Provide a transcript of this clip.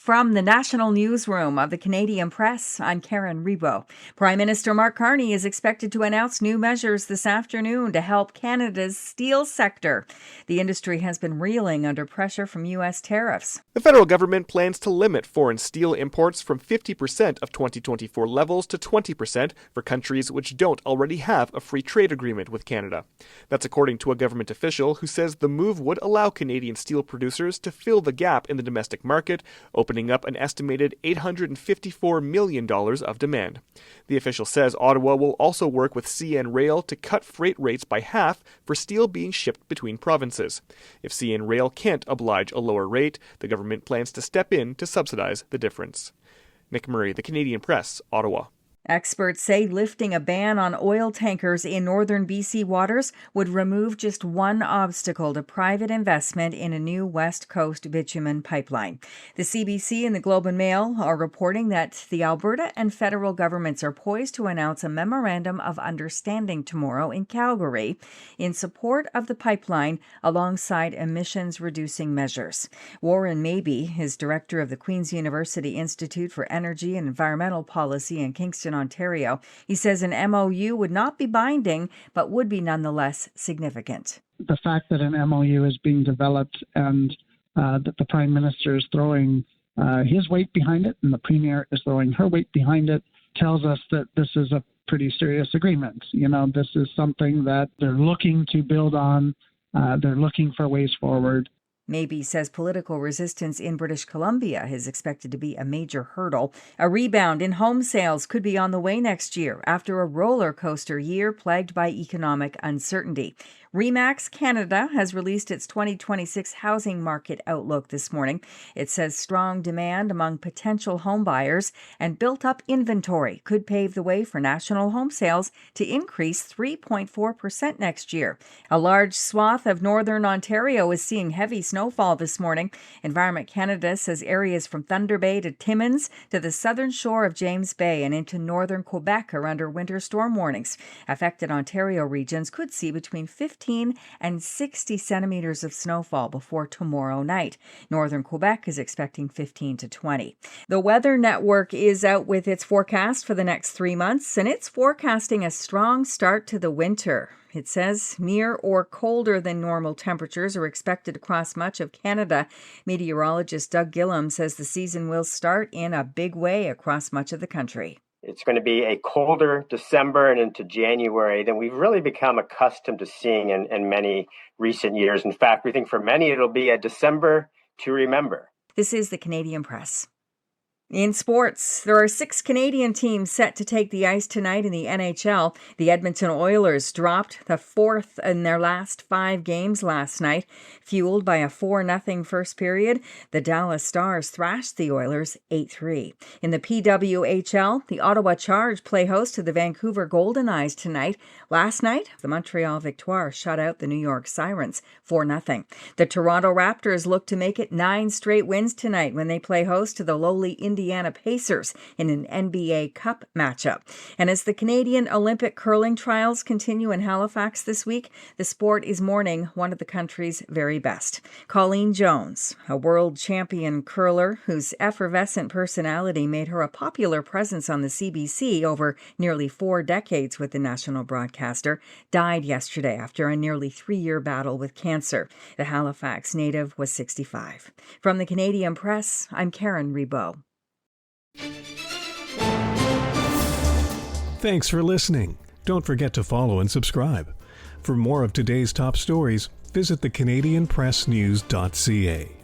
From the National Newsroom of the Canadian Press, I'm Karen Rebo. Prime Minister Mark Carney is expected to announce new measures this afternoon to help Canada's steel sector. The industry has been reeling under pressure from U.S. tariffs. The federal government plans to limit foreign steel imports from 50% of 2024 levels to 20% for countries which don't already have a free trade agreement with Canada. That's according to a government official who says the move would allow Canadian steel producers to fill the gap in the domestic market, opening up an estimated $854 million of demand. The official says Ottawa will also work with CN Rail to cut freight rates by half for steel being shipped between provinces. If CN Rail can't oblige a lower rate, the government plans to step in to subsidize the difference. Nick Murray, The Canadian Press, Ottawa. Experts say lifting a ban on oil tankers in northern BC waters would remove just one obstacle to private investment in a new West Coast bitumen pipeline. The CBC and the Globe and Mail are reporting that the Alberta and federal governments are poised to announce a memorandum of understanding tomorrow in Calgary in support of the pipeline alongside emissions-reducing measures. Warren Mabey is director of the Queen's University Institute for Energy and Environmental Policy in Kingston, Ontario. He says an MOU would not be binding, but would be nonetheless significant. The fact that an MOU is being developed and that the Prime Minister is throwing his weight behind it and the Premier is throwing her weight behind it tells us that this is a pretty serious agreement. You know, this is something that they're looking to build on. They're looking for ways forward. Mabey says political resistance in British Columbia is expected to be a major hurdle. A rebound in home sales could be on the way next year after a roller coaster year plagued by economic uncertainty. RE/MAX Canada has released its 2026 housing market outlook this morning. It says strong demand among potential home buyers and built-up inventory could pave the way for national home sales to increase 3.4% next year. A large swath of northern Ontario is seeing heavy snowfall this morning. Environment Canada says areas from Thunder Bay to Timmins to the southern shore of James Bay and into northern Quebec are under winter storm warnings. Affected Ontario regions could see between 15 and 60 centimeters of snowfall before tomorrow night. Northern Quebec is expecting 15 to 20. The Weather Network is out with its forecast for the next 3 months, and it's forecasting a strong start to the winter. It says near or colder than normal temperatures are expected across much of Canada. Meteorologist Doug Gillum says the season will start in a big way across much of the country. It's going to be a colder December and into January than we've really become accustomed to seeing in many recent years. In fact, we think for many it'll be a December to remember. This is the Canadian Press. In sports, there are 6 Canadian teams set to take the ice tonight in the NHL. The Edmonton Oilers dropped the 4th in their last 5 games last night. Fueled by a 4-0 first period, the Dallas Stars thrashed the Oilers 8-3. In the PWHL, the Ottawa Charge play host to the Vancouver Golden Eyes tonight. Last night, the Montreal Victoire shut out the New York Sirens 4-0. The Toronto Raptors look to make it 9 straight wins tonight when they play host to the lowly Indiana Pacers in an NBA Cup matchup. And as the Canadian Olympic curling trials continue in Halifax this week, the sport is mourning one of the country's very best. Colleen Jones, a world champion curler whose effervescent personality made her a popular presence on the CBC over nearly 4 decades with the national broadcaster, died yesterday after a nearly 3-year battle with cancer. The Halifax native was 65. From the Canadian Press, I'm Karen Rebo. Thanks for listening. Don't forget to follow and subscribe. For more of today's top stories, visit thecanadianpressnews.ca.